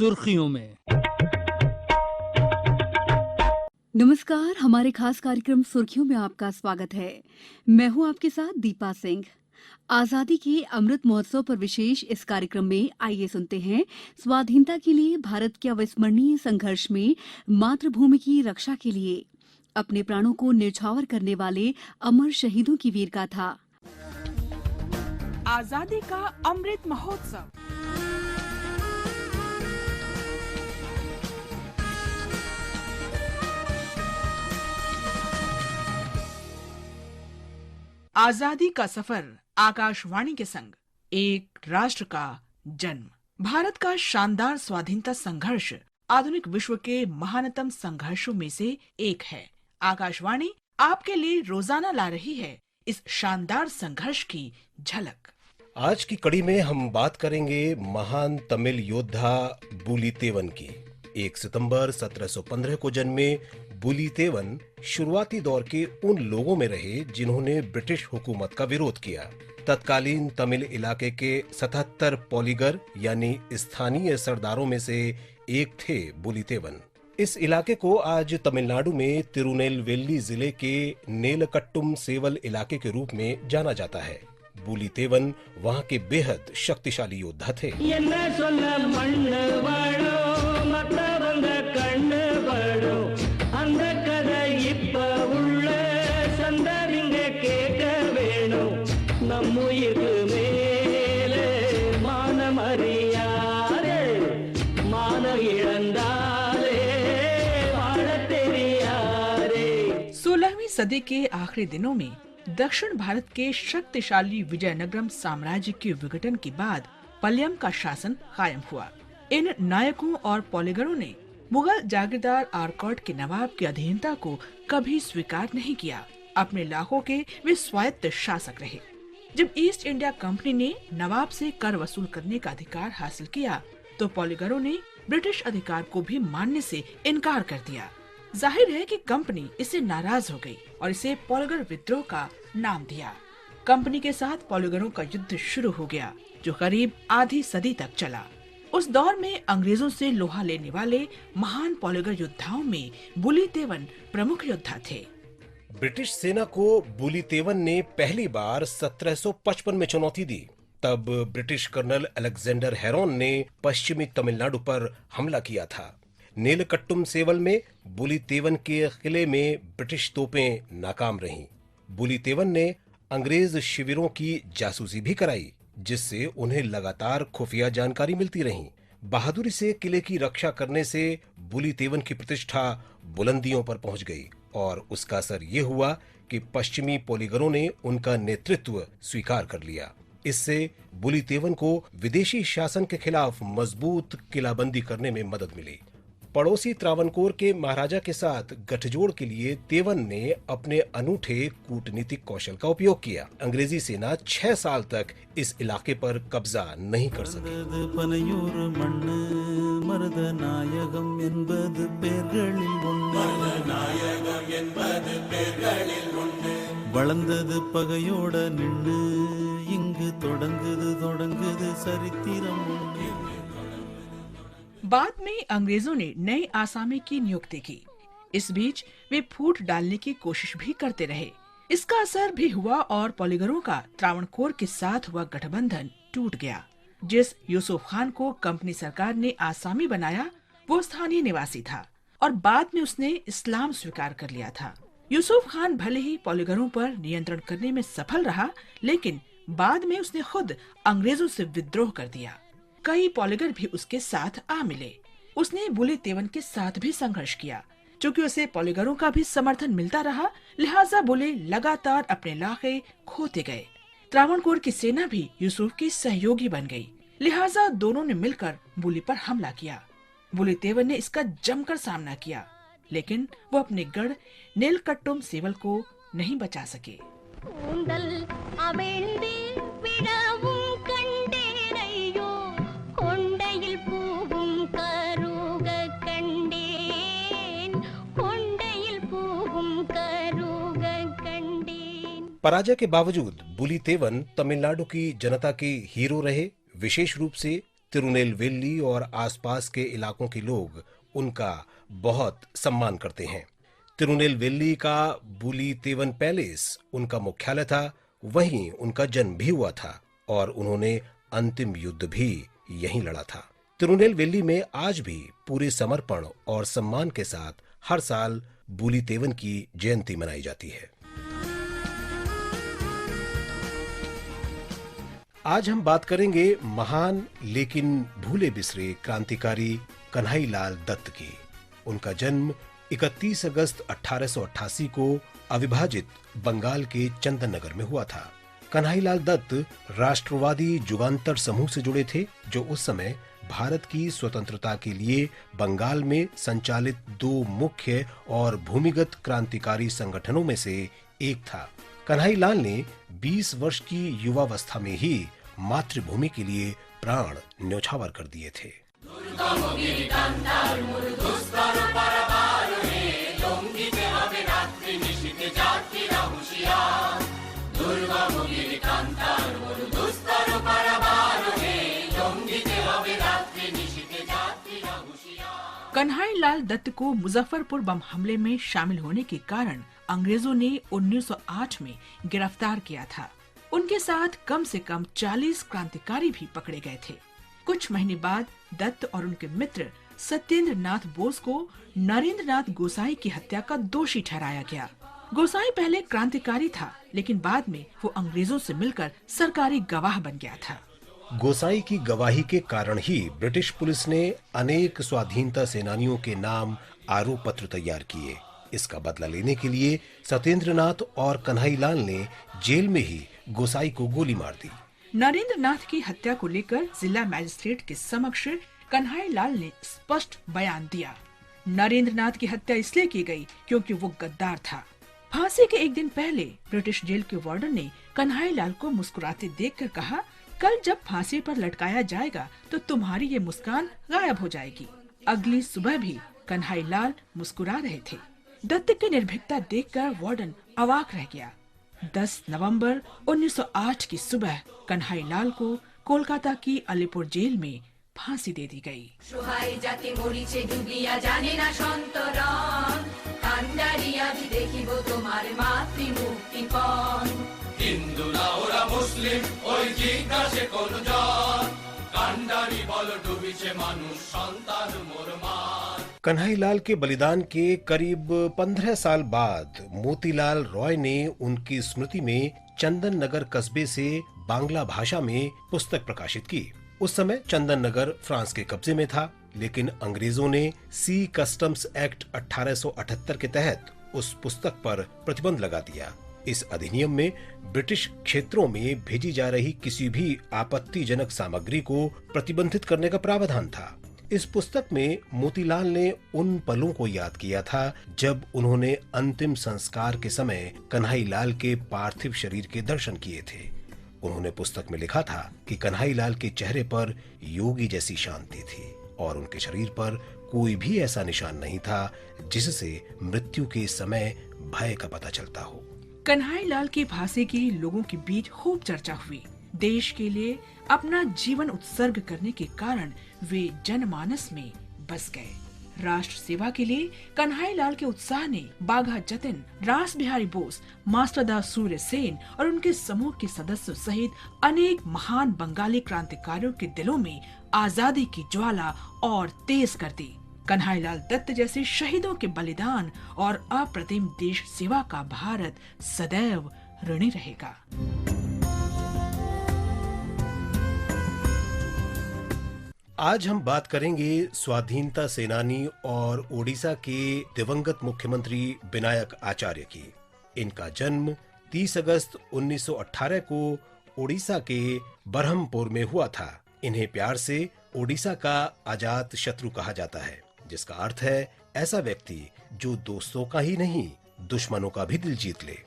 सुर्खियों में। नमस्कार, हमारे खास कार्यक्रम सुर्खियों में आपका स्वागत है। मैं हूं आपके साथ दीपा सिंह। आजादी के अमृत महोत्सव पर विशेष इस कार्यक्रम में आइए सुनते हैं स्वाधीनता के लिए भारत के अविस्मरणीय संघर्ष में मातृभूमि की रक्षा के लिए अपने प्राणों को न्यौछावर करने वाले अमर शहीदों की वीर गाथा। आजादी का अमृत महोत्सव। आजादी का सफर आकाशवाणी के संग, एक राष्ट्र का जन्म। भारत का शानदार स्वाधीनता संघर्ष आधुनिक विश्व के महानतम संघर्षों में से एक है। आकाशवाणी आपके लिए रोजाना ला रही है इस शानदार संघर्ष की झलक। आज की कड़ी में हम बात करेंगे महान तमिल योद्धा बुलितेवन की। 1 सितंबर 1715 को जन्मे बुलितेवन शुरुआती दौर के उन लोगों में रहे जिन्होंने ब्रिटिश हुकूमत का विरोध किया। तत्कालीन तमिल इलाके के 77 पॉलीगर यानी स्थानीय सरदारों में से एक थे बुलितेवन। इस इलाके को आज तमिलनाडु में तिरुनेलवेली जिले के नेलकट्टुम सेवल इलाके के रूप में जाना जाता है। बुलितेवन वहां के बेहद शक्तिशाली योद्धा थे। सदी के आखिरी दिनों में दक्षिण भारत के शक्तिशाली विजयनगरम साम्राज्य के विघटन के बाद पल्लम का शासन कायम हुआ। इन नायकों और पॉलीगरों ने मुगल जागीरदार आरकॉट के नवाब की अधीनता को कभी स्वीकार नहीं किया। अपने इलाकों के वे स्वायत्त शासक रहे। जब ईस्ट इंडिया कंपनी ने नवाब से कर वसूल करने का अधिकार हासिल किया तो पॉलीगरों ने ब्रिटिश अधिकार को भी मानने से इनकार कर दिया। जाहिर है कि कंपनी इससे नाराज हो गई और इसे पॉलीगर विद्रोह का नाम दिया। कंपनी के साथ पॉलीगरों का युद्ध शुरू हो गया जो करीब आधी सदी तक चला। उस दौर में अंग्रेजों से लोहा लेने वाले महान पॉलीगर योद्धाओं में बुलितेवन प्रमुख योद्धा थे। ब्रिटिश सेना को बुलितेवन ने पहली बार 1755 में चुनौती दी। तब ब्रिटिश कर्नल अलेक्जेंडर हेरोन ने पश्चिमी तमिलनाडु पर हमला किया था। नेलकट्टुम सेवल में बुलितेवन के किले में ब्रिटिश तोपें नाकाम रहीं। बुलितेवन ने अंग्रेज शिविरों की जासूसी भी कराई जिससे उन्हें लगातार खुफिया जानकारी मिलती रही। बहादुरी से किले की रक्षा करने से बुलितेवन की प्रतिष्ठा बुलंदियों पर पहुंच गई और उसका असर ये हुआ कि पश्चिमी पॉलीगरों ने उनका नेतृत्व स्वीकार कर लिया। इससे बुलितेवन को विदेशी शासन के खिलाफ मजबूत किलाबंदी करने में मदद मिली। पड़ोसी त्रावणकोर के महाराजा के साथ गठजोड़ के लिए तेवन ने अपने अनूठे कूटनीतिक कौशल का उपयोग किया। अंग्रेजी सेना 6 साल तक इस इलाके पर कब्जा नहीं कर सकी। बाद में अंग्रेजों ने नए आसामी की नियुक्ति की। इस बीच वे फूट डालने की कोशिश भी करते रहे। इसका असर भी हुआ और पॉलीगरों का त्रावणकोर के साथ हुआ गठबंधन टूट गया। जिस यूसुफ खान को कंपनी सरकार ने आसामी बनाया वो स्थानीय निवासी था और बाद में उसने इस्लाम स्वीकार कर लिया था। यूसुफ खान भले ही पॉलीगरों पर नियंत्रण करने में सफल रहा, लेकिन बाद में उसने खुद अंग्रेजों से विद्रोह कर दिया। कई पॉलीगर भी उसके साथ आ मिले। उसने बुलितेवन के साथ भी संघर्ष किया। चूँकि उसे पॉलीगरों का भी समर्थन मिलता रहा, लिहाजा बुले लगातार अपने इलाके खोते गए। त्रावणकोर की सेना भी यूसुफ की सहयोगी बन गई, लिहाजा दोनों ने मिलकर बुली पर हमला किया। बुलितेवन ने इसका जमकर सामना किया, लेकिन वो अपने गढ़ नेलकट्टुम सेवल को नहीं बचा सके। पराजय के बावजूद बुलितेवन तमिलनाडु की जनता के हीरो रहे। विशेष रूप से तिरुनेलवेली और आसपास के इलाकों के लोग उनका बहुत सम्मान करते हैं। तिरुनेलवेली का बुलीतेवन पैलेस उनका मुख्यालय था, वहीं उनका जन्म भी हुआ था और उन्होंने अंतिम युद्ध भी यहीं लड़ा था। तिरुनेलवेली में आज भी पूरे समर्पण और सम्मान के साथ हर साल बुलीतेवन की जयंती मनाई जाती है। आज हम बात करेंगे महान लेकिन भूले बिसरे क्रांतिकारी कन्हैयालाल दत्त की। उनका जन्म 31 अगस्त 1888 को अविभाजित बंगाल के चंदन नगर में हुआ था। कन्हैयालाल दत्त राष्ट्रवादी जुगांतर समूह से जुड़े थे, जो उस समय भारत की स्वतंत्रता के लिए बंगाल में संचालित दो मुख्य और भूमिगत क्रांतिकारी संगठनों में से एक था। कन्हैयालाल ने 20 वर्ष की युवावस्था में ही मातृभूमि के लिए प्राण न्यौछावर कर दिए थे। कन्हैयालाल दत्त को मुजफ्फरपुर बम हमले में शामिल होने के कारण अंग्रेजों ने 1908 में गिरफ्तार किया था। उनके साथ कम से कम 40 क्रांतिकारी भी पकड़े गए थे। कुछ महीने बाद दत्त और उनके मित्र सत्येंद्र नाथ बोस को नरेंद्र नाथ गोसाई की हत्या का दोषी ठहराया गया। गोसाई पहले क्रांतिकारी था, लेकिन बाद में वो अंग्रेजों से मिलकर सरकारी गवाह बन गया था। गोसाई की गवाही के कारण ही ब्रिटिश पुलिस ने अनेक स्वाधीनता सेनानियों के नाम आरोप पत्र तैयार किए। इसका बदला लेने के लिए सत्येंद्रनाथ और कन्हैयालाल ने जेल में ही गोसाई को गोली मार दी। नरेंद्र नाथ की हत्या को लेकर जिला मजिस्ट्रेट के समक्ष कन्हैयालाल ने स्पष्ट बयान दिया। नरेंद्र नाथ की हत्या इसलिए की गई क्योंकि वो गद्दार था। फांसी के एक दिन पहले ब्रिटिश जेल के वार्डन ने कन्हैयालाल को मुस्कुराते देखकर कहा, कल जब फांसी पर लटकाया जाएगा तो तुम्हारी ये मुस्कान गायब हो जाएगी। अगली सुबह भी कन्हैयालाल मुस्कुरा रहे थे। दत्त की निर्भीकता देखकर वार्डन अवाक रह गया। 10 नवंबर 1908 की सुबह कन्हैयालाल को कोलकाता की अलीपुर जेल में फांसी दे दी गई। कन्हैयालाल के बलिदान के करीब 15 साल बाद मोतीलाल रॉय ने उनकी स्मृति में चंदन नगर कस्बे से बांग्ला भाषा में पुस्तक प्रकाशित की। उस समय चंदन नगर फ्रांस के कब्जे में था, लेकिन अंग्रेजों ने सी कस्टम्स एक्ट 1878 के तहत उस पुस्तक पर प्रतिबंध लगा दिया। इस अधिनियम में ब्रिटिश क्षेत्रों में भेजी जा रही किसी भी आपत्तिजनक सामग्री को प्रतिबंधित करने का प्रावधान था। इस पुस्तक में मोतीलाल ने उन पलों को याद किया था जब उन्होंने अंतिम संस्कार के समय कन्हैयालाल के पार्थिव शरीर के दर्शन किए थे। उन्होंने पुस्तक में लिखा था कि कन्हैयालाल के चेहरे पर योगी जैसी शांति थी और उनके शरीर पर कोई भी ऐसा निशान नहीं था जिससे मृत्यु के समय भय का पता चलता हो। कन्हैयालाल की फांसी की लोगों के बीच खूब चर्चा हुई। देश के लिए अपना जीवन उत्सर्ग करने के कारण वे जनमानस में बस गए। राष्ट्र सेवा के लिए कन्हैयालाल के उत्साह ने बाघा जतिन, रास बिहारी बोस, मास्टरदास सूर्य सेन और उनके समूह के सदस्यों सहित अनेक महान बंगाली क्रांतिकारियों के दिलों में आजादी की ज्वाला और तेज कर दी। कन्हैयालाल दत्त जैसे शहीदों के बलिदान और अप्रतिम देश सेवा का भारत सदैव ऋणी रहेगा। आज हम बात करेंगे स्वाधीनता सेनानी और ओडिशा के दिवंगत मुख्यमंत्री विनायक आचार्य की। इनका जन्म 30 अगस्त 1918 को ओडिशा के बरहमपुर में हुआ था। इन्हें प्यार से ओडिशा का अजात शत्रु कहा जाता है, जिसका अर्थ है ऐसा व्यक्ति जो दोस्तों का ही नहीं दुश्मनों का भी दिल जीत ले।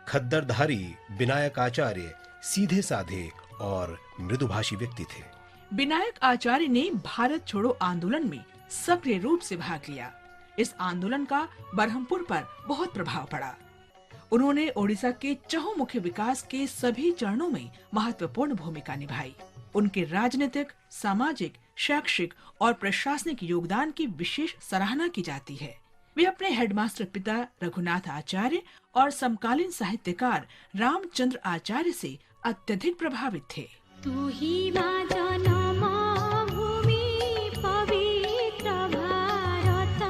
खद्दरधारी विनायक आचार्य सीधे साधे और मृदुभाषी व्यक्ति थे। विनायक आचार्य ने भारत छोड़ो आंदोलन में सक्रिय रूप से भाग लिया। इस आंदोलन का बरहमपुर पर बहुत प्रभाव पड़ा। उन्होंने ओडिशा के चहुमुखी विकास के सभी चरणों में महत्वपूर्ण भूमिका निभाई। उनके राजनीतिक, सामाजिक, शैक्षिक और प्रशासनिक योगदान की विशेष सराहना की जाती है। वे अपने हेडमास्टर पिता रघुनाथ आचार्य और समकालीन साहित्यकार रामचंद्र आचार्य से अत्यधिक प्रभावित थे। तू ही माँ जन्म भूमि पवित्र भारत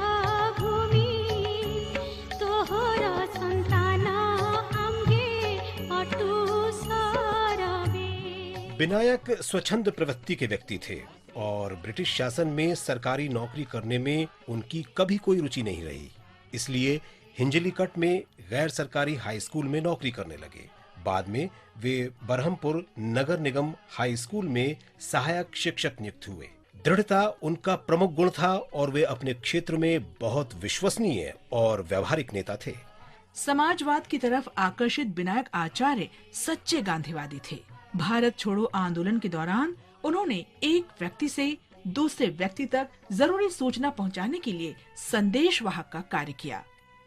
भूमि तोहर संतान आम्हे अटू सरवे। विनायक स्वच्छंद प्रवृत्ति के व्यक्ति थे और ब्रिटिश शासन में सरकारी नौकरी करने में उनकी कभी कोई रुचि नहीं रही। इसलिए हिंजलीकट में गैर सरकारी हाई स्कूल में नौकरी करने लगे। बाद में वे बरहमपुर नगर निगम हाई स्कूल में सहायक शिक्षक नियुक्त हुए। दृढ़ता उनका प्रमुख गुण था और वे अपने क्षेत्र में बहुत विश्वसनीय और व्यवहारिक नेता थे। समाजवाद की तरफ आकर्षित विनायक आचार्य सच्चे गांधीवादी थे। भारत छोड़ो आंदोलन के दौरान उन्होंने एक व्यक्ति से दूसरे व्यक्ति तक जरूरी सूचना पहुंचाने के लिए संदेशवाहक का कार्य किया।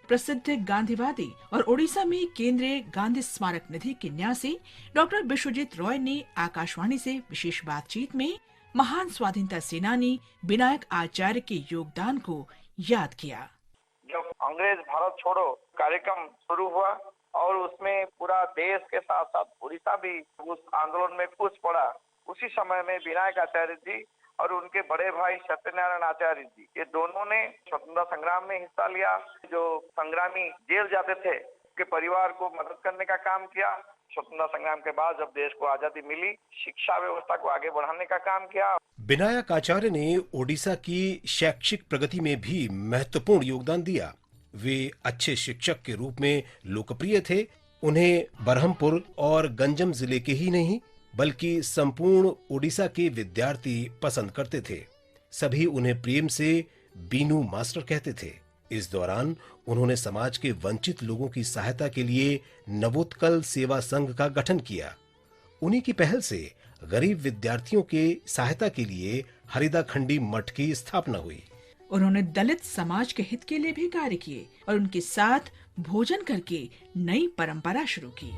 प्रसिद्ध गांधीवादी और ओडिशा में केंद्रीय गांधी स्मारक निधि के न्यासी डॉक्टर विश्वजीत रॉय ने आकाशवाणी से विशेष बातचीत में महान स्वाधीनता सेनानी विनायक आचार्य के योगदान को याद किया। जब अंग्रेज भारत छोड़ो कार्यक्रम शुरू हुआ और उसमें पूरा देश के साथ साथ उड़ीसा भी उस आंदोलन में कूच पड़ा, उसी समय में विनायक आचार्य जी और उनके बड़े भाई सत्यनारायण आचार्य जी, ये दोनों ने स्वतंत्रता संग्राम में हिस्सा लिया। जो संग्रामी जेल जाते थे उनके परिवार को मदद करने का काम किया। स्वतंत्रता संग्राम के बाद जब देश को आजादी मिली, शिक्षा व्यवस्था को आगे बढ़ाने का काम किया। विनायक आचार्य ने ओडिशा की शैक्षिक प्रगति में भी महत्वपूर्ण योगदान दिया। वे अच्छे शिक्षक के रूप में लोकप्रिय थे। उन्हें बरहमपुर और गंजम जिले के ही नहीं बल्कि संपूर्ण ओडिशा के विद्यार्थी पसंद करते थे। सभी उन्हें प्रेम से बीनू मास्टर कहते थे। इस दौरान उन्होंने समाज के वंचित लोगों की सहायता के लिए नवोत्कल सेवा संघ का गठन किया। उन्हीं की पहल से गरीब विद्यार्थियों के सहायता के लिए हरिदाखंडी मठ की स्थापना हुई। उन्होंने दलित समाज के हित के लिए भी कार्य किए और उनके साथ भोजन करके नई परंपरा शुरू की।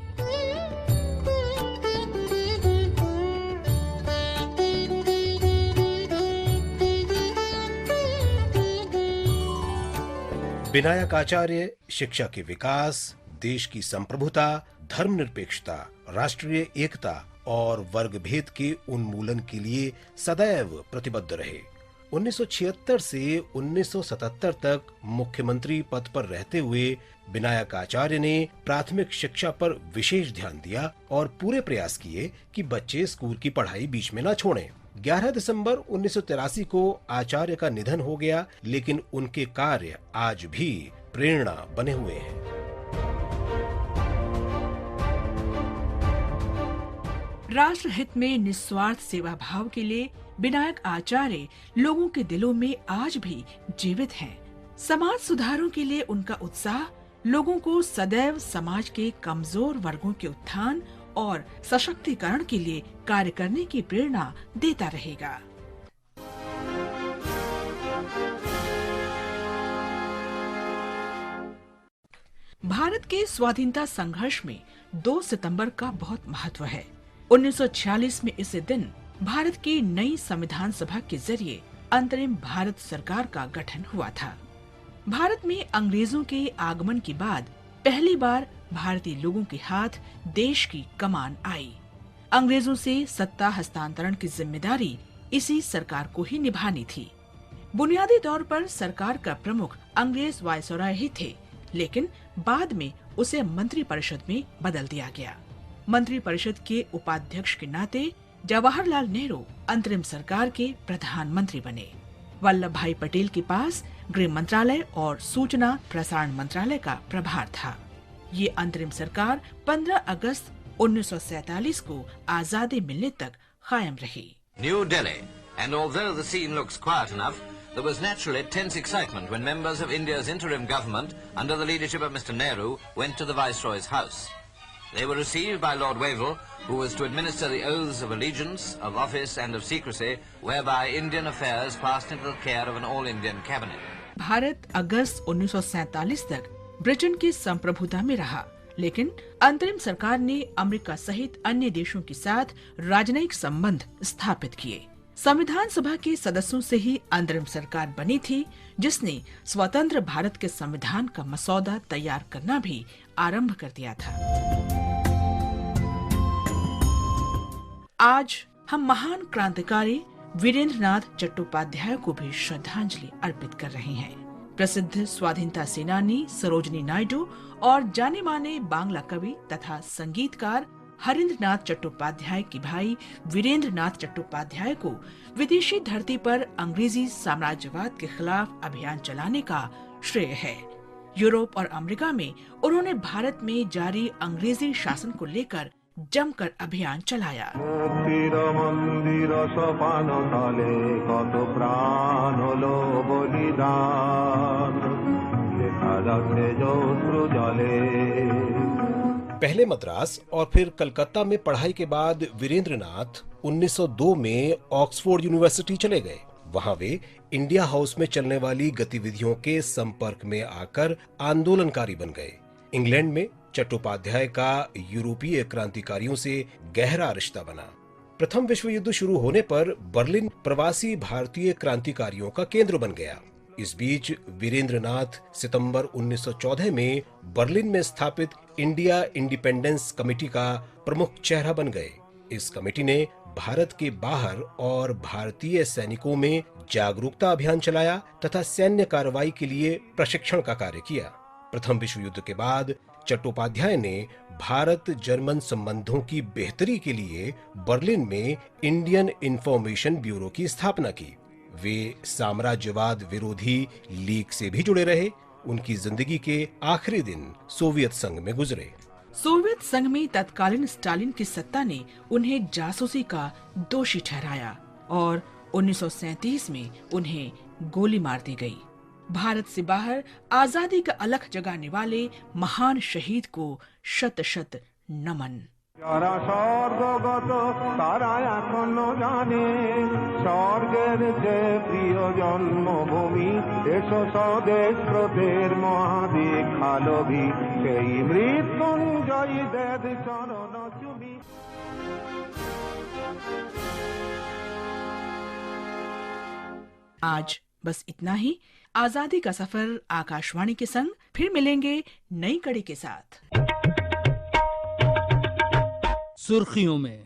विनायक आचार्य शिक्षा के विकास, देश की संप्रभुता, धर्मनिरपेक्षता, राष्ट्रीय एकता और वर्ग भेद के उन्मूलन के लिए सदैव प्रतिबद्ध रहे। 1976 से 1977 तक मुख्यमंत्री पद पर रहते हुए विनायक आचार्य ने प्राथमिक शिक्षा पर विशेष ध्यान दिया और पूरे प्रयास किए कि बच्चे स्कूल की पढ़ाई बीच में न छोड़ें। 11 दिसंबर 1983 को आचार्य का निधन हो गया, लेकिन उनके कार्य आज भी प्रेरणा बने हुए हैं। राष्ट्र हित में निस्वार्थ सेवा भाव के लिए विनायक आचार्य लोगों के दिलों में आज भी जीवित हैं। समाज सुधारों के लिए उनका उत्साह लोगों को सदैव समाज के कमजोर वर्गों के उत्थान और सशक्तिकरण के लिए कार्य करने की प्रेरणा देता रहेगा। भारत के स्वाधीनता संघर्ष में 2 सितंबर का बहुत महत्व है। 1946 में इस दिन भारत की नई संविधान सभा के जरिए अंतरिम भारत सरकार का गठन हुआ था। भारत में अंग्रेजों के आगमन के बाद पहली बार भारतीय लोगों के हाथ देश की कमान आई। अंग्रेजों से सत्ता हस्तांतरण की जिम्मेदारी इसी सरकार को ही निभानी थी। बुनियादी तौर पर सरकार का प्रमुख अंग्रेज वायसराय ही थे, लेकिन बाद में उसे मंत्रिपरिषद में बदल दिया गया। मंत्रिपरिषद के उपाध्यक्ष के नाते जवाहरलाल नेहरू अंतरिम सरकार के प्रधानमंत्री बने। वल्लभ भाई पटेल के पास गृह मंत्रालय और सूचना प्रसारण मंत्रालय का प्रभार था। ये अंतरिम सरकार 15 अगस्त 1947 को आजादी मिलने तक कायम रही। New Delhi, and although the scene looks quiet enough, there was naturally tense excitement when members of India's interim government, under the leadership of Mr. Nehru, went to the Viceroy's house. They were received by Lord Wavell, who was to administer the oaths of allegiance, of office and of secrecy, whereby Indian affairs passed into the care of an all-Indian cabinet. Bharat अगस्त 1947 तक Britain की संप्रभुता में रहा, लेकिन अंतरिम सरकार ने America सहित अन्य देशों के साथ राजनयिक संबंध स्थापित किए। संविधान सभा के सदस्यों से ही अंतरिम सरकार बनी थी, जिसने स्वतंत्र भारत के संविधान का मसौदा तैयार करना भी आरंभ कर दिया था। आज हम महान क्रांतिकारी वीरेंद्र नाथ चट्टोपाध्याय को भी श्रद्धांजलि अर्पित कर रहे हैं। प्रसिद्ध स्वाधीनता सेनानी सरोजिनी नायडू और जाने माने बांग्ला कवि तथा संगीतकार हरींद्र नाथ चट्टोपाध्याय के भाई वीरेंद्र नाथ चट्टोपाध्याय को विदेशी धरती पर अंग्रेजी साम्राज्यवाद के खिलाफ अभियान चलाने का श्रेय है। यूरोप और अमेरिका में उन्होंने भारत में जारी अंग्रेजी शासन को लेकर जमकर अभियान चलाया। पहले मद्रास और फिर कलकत्ता में पढ़ाई के बाद वीरेंद्र नाथ 1902 में ऑक्सफोर्ड यूनिवर्सिटी चले गए। वहां वे इंडिया हाउस में चलने वाली गतिविधियों के संपर्क में आकर आंदोलनकारी बन गए। इंग्लैंड में चट्टोपाध्याय का यूरोपीय क्रांतिकारियों से गहरा रिश्ता बना। प्रथम विश्व युद्ध शुरू होने पर बर्लिन प्रवासी भारतीय क्रांतिकारियों का केंद्र बन गया। इस बीच वीरेंद्र नाथ सितंबर 1914 में बर्लिन में स्थापित इंडिया इंडिपेंडेंस कमेटी का प्रमुख चेहरा बन गए। इस कमेटी ने भारत के बाहर और भारतीय सैनिकों में जागरूकता अभियान चलाया तथा सैन्य कार्रवाई के लिए प्रशिक्षण का कार्य किया। प्रथम विश्व युद्ध के बाद चट्टोपाध्याय ने भारत जर्मन संबंधों की बेहतरी के लिए बर्लिन में इंडियन इंफॉर्मेशन ब्यूरो की स्थापना की। वे साम्राज्यवाद विरोधी लीग से भी जुड़े रहे। उनकी जिंदगी के आखिरी दिन सोवियत संघ में गुजरे। सोवियत संघ में तत्कालीन स्टालिन की सत्ता ने उन्हें जासूसी का दोषी ठहराया और 1937 में उन्हें गोली मार दी गई। भारत से बाहर आजादी का अलख जगाने वाले महान शहीद को शत शत नमन। যারা স্বর্গগত তারা এখনো জানে স্বর্গের যে প্রিয় জন্মভূমি এসো স্বদেশ ব্রতের মহাদীক্ষালভী সেই মৃত্যুঞ্জয়ীদের চরণ চুমি। आज बस इतना ही। आजादी का सफर आकाशवाणी के संग फिर मिलेंगे नई कड़ी के साथ। सुर्खियों में